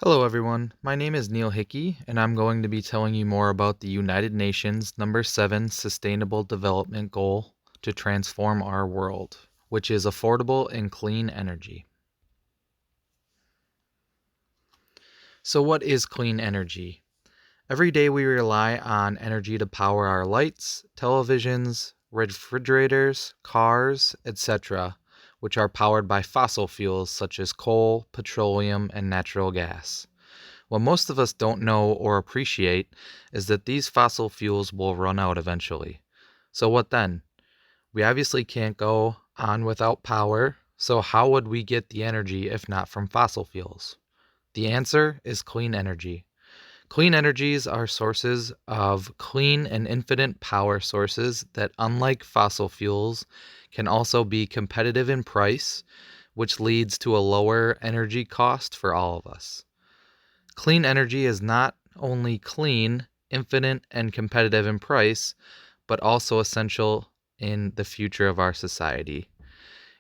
Hello, everyone. My name is Neil Hickey, and I'm going to be telling you more about the United Nations number 7 Sustainable Development Goal to transform our world, which is affordable and clean energy. So, what is clean energy? Every day we rely on energy to power our lights, televisions, refrigerators, cars, etc., which are powered by fossil fuels such as coal, petroleum, and natural gas. What most of us don't know or appreciate is that these fossil fuels will run out eventually. So, what then? We obviously can't go on without power, so how would we get the energy if not from fossil fuels? The answer is clean energy. Clean energies are sources of clean and infinite power sources that, unlike fossil fuels, can also be competitive in price, which leads to a lower energy cost for all of us. Clean energy is not only clean, infinite, and competitive in price, but also essential in the future of our society.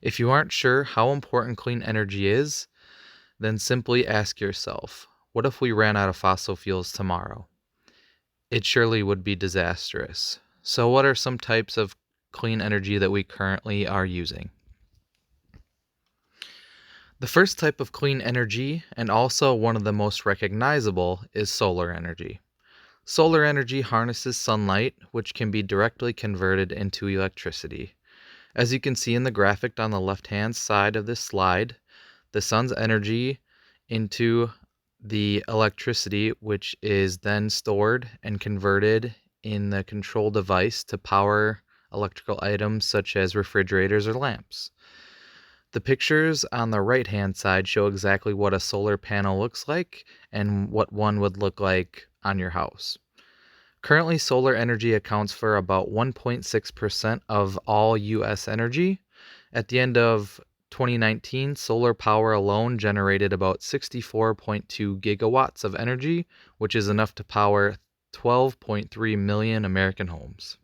If you aren't sure how important clean energy is, then simply ask yourself, what if we ran out of fossil fuels tomorrow? It surely would be disastrous. So, what are some types of clean energy that we currently are using? The first type of clean energy, and also one of the most recognizable, is solar energy. Solar energy harnesses sunlight, which can be directly converted into electricity. As you can see in the graphic on the left-hand side of this slide, the sun's energy into the electricity, which is then stored and converted in the control device to power electrical items such as refrigerators or lamps. The pictures on the right-hand side show exactly what a solar panel looks like and what one would look like on your house. Currently, solar energy accounts for about 1.6% of all U.S. energy. At the end of 2019, solar power alone generated about 64.2 gigawatts of energy, which is enough to power 12.3 million American homes.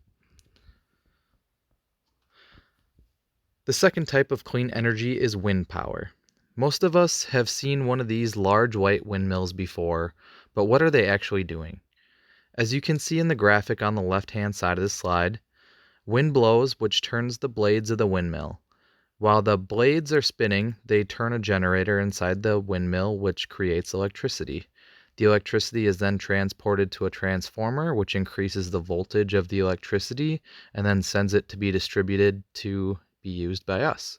The second type of clean energy is wind power. Most of us have seen one of these large white windmills before, but what are they actually doing? As you can see in the graphic on the left-hand side of the slide, wind blows, which turns the blades of the windmill. While the blades are spinning, they turn a generator inside the windmill, which creates electricity. The electricity is then transported to a transformer, which increases the voltage of the electricity and then sends it to be distributed to be used by us.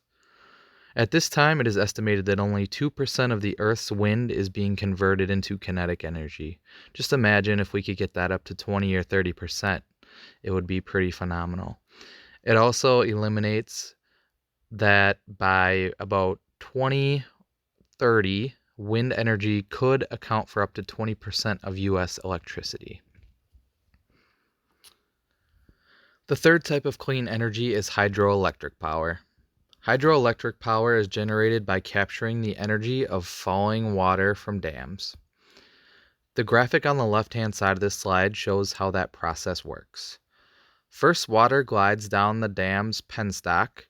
At this time, it is estimated that only 2% of the Earth's wind is being converted into kinetic energy. Just imagine if we could get that up to 20 or 30%. It would be pretty phenomenal. It also eliminates that by about 2030, wind energy could account for up to 20% of U.S. electricity. The third type of clean energy is hydroelectric power. Hydroelectric power is generated by capturing the energy of falling water from dams. The graphic on the left-hand side of this slide shows how that process works. First, water glides down the dam's penstock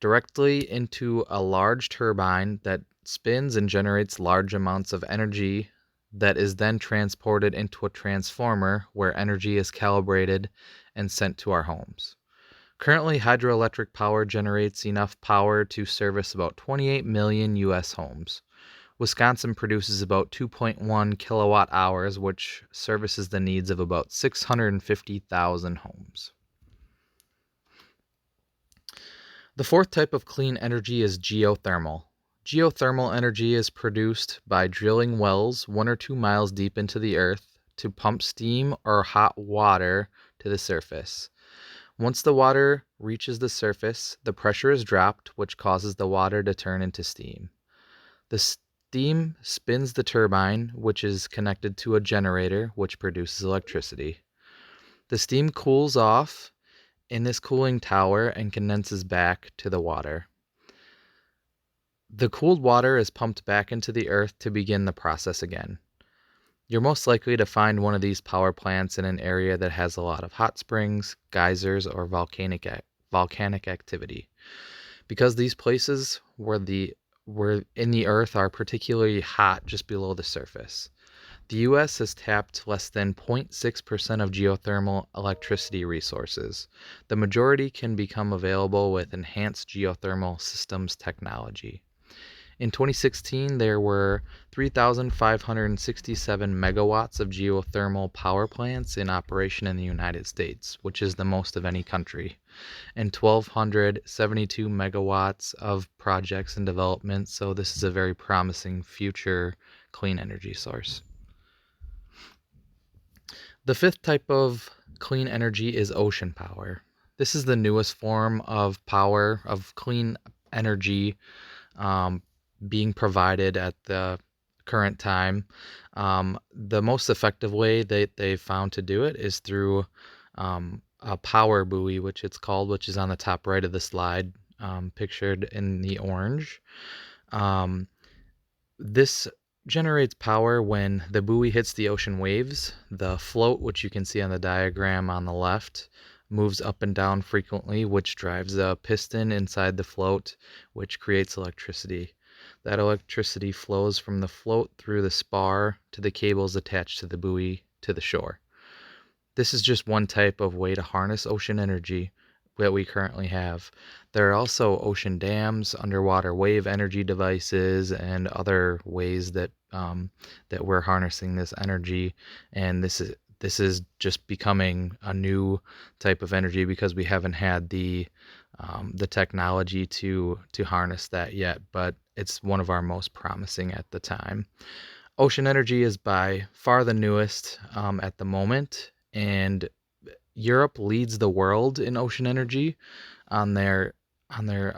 directly into a large turbine that spins and generates large amounts of energy that is then transported into a transformer where energy is calibrated and sent to our homes. Currently, hydroelectric power generates enough power to service about 28 million U.S. homes. Wisconsin produces about 2.1 kilowatt hours, which services the needs of about 650,000 homes. The fourth type of clean energy is geothermal. Geothermal energy is produced by drilling wells 1 or 2 miles deep into the earth to pump steam or hot water to the surface. Once the water reaches the surface, the pressure is dropped, which causes the water to turn into steam. The steam spins the turbine, which is connected to a generator, which produces electricity. The steam cools off in this cooling tower and condenses back to the water. The cooled water is pumped back into the earth to begin the process again. You're most likely to find one of these power plants in an area that has a lot of hot springs, geysers, or volcanic activity. Because these places where the were in the earth are particularly hot just below the surface. The U.S. has tapped less than 0.6% of geothermal electricity resources. The majority can become available with enhanced geothermal systems technology. In 2016, there were 3,567 megawatts of geothermal power plants in operation in the United States, which is the most of any country, and 1,272 megawatts of projects in development. So, this is a very promising future clean energy source. The fifth type of clean energy is ocean power. This is the newest form of power, of clean energy um, being provided at the current time. The most effective way that they found to do it is through a power buoy, which it's called, which is on the top right of the slide, pictured in the orange. This generates power when the buoy hits the ocean waves. The float, which you can see on the diagram on the left, moves up and down frequently, which drives a piston inside the float, which creates electricity. That electricity flows from the float through the spar to the cables attached to the buoy to the shore. This is just one type of way to harness ocean energy that we currently have. There are also ocean dams, underwater wave energy devices, and other ways that that we're harnessing this energy. And this is just becoming a new type of energy because we haven't had the technology to harness that yet. But it's one of our most promising at the time. Ocean energy is by far the newest at the moment, and Europe leads the world in ocean energy on their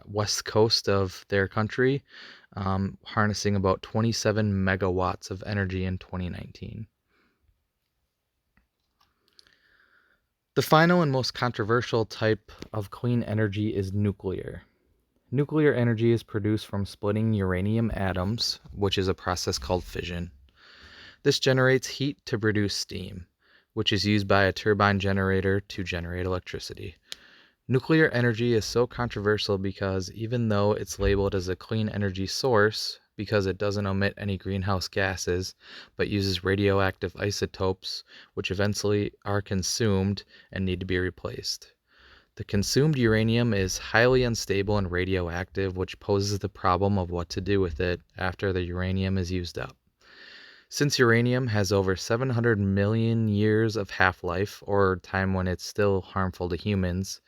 west coast of their country, harnessing about 27 megawatts of energy in 2019. The final and most controversial type of clean energy is nuclear. Nuclear energy is produced from splitting uranium atoms, which is a process called fission. This generates heat to produce steam, which is used by a turbine generator to generate electricity. Nuclear energy is so controversial because even though it's labeled as a clean energy source, because it doesn't emit any greenhouse gases, but uses radioactive isotopes, which eventually are consumed and need to be replaced. The consumed uranium is highly unstable and radioactive, which poses the problem of what to do with it after the uranium is used up. Since uranium has over 700 million years of half-life, or time when it's still harmful to humans,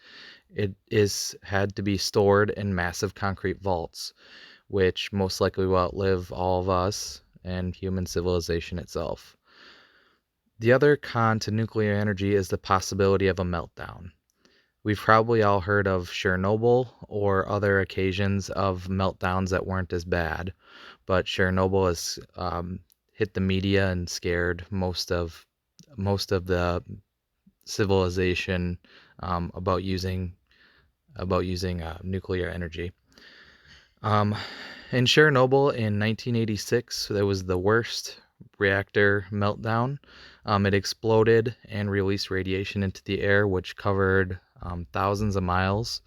it is had to be stored in massive concrete vaults, which most likely will outlive all of us and human civilization itself. The other con to nuclear energy is the possibility of a meltdown. We've probably all heard of Chernobyl or other occasions of meltdowns that weren't as bad, but Chernobyl has hit the media and scared most of the civilization about using nuclear energy. In Chernobyl in 1986, there was the worst reactor meltdown. It exploded and released radiation into the air, which covered thousands of miles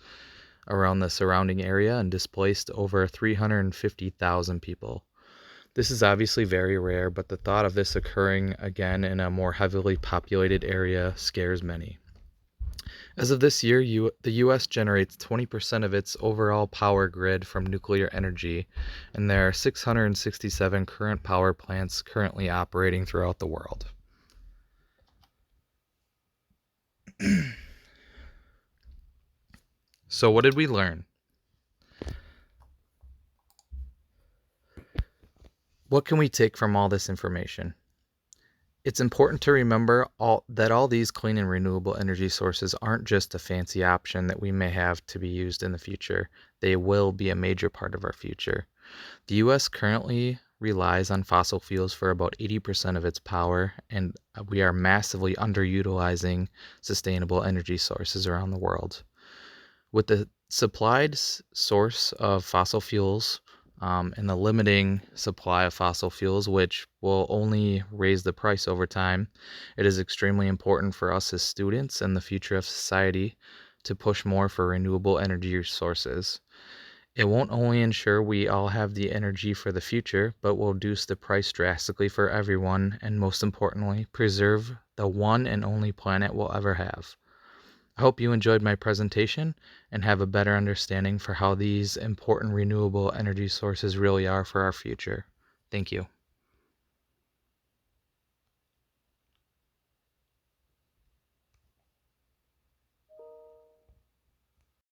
around the surrounding area and displaced over 350,000 people. This is obviously very rare, but the thought of this occurring again in a more heavily populated area scares many. As of this year, the U.S. generates 20% of its overall power grid from nuclear energy, and there are 667 current power plants currently operating throughout the world. So, what did we learn? What can we take from all this information? It's important to remember that all these clean and renewable energy sources aren't just a fancy option that we may have to be used in the future. They will be a major part of our future. The U.S. currently relies on fossil fuels for about 80% of its power, and we are massively underutilizing sustainable energy sources around the world. With the supplied source of fossil fuels and the limiting supply of fossil fuels, which will only raise the price over time, it is extremely important for us as students and the future of society to push more for renewable energy sources. It won't only ensure we all have the energy for the future, but will reduce the price drastically for everyone, and most importantly, preserve the one and only planet we'll ever have. I hope you enjoyed my presentation and have a better understanding for how these important renewable energy sources really are for our future. Thank you.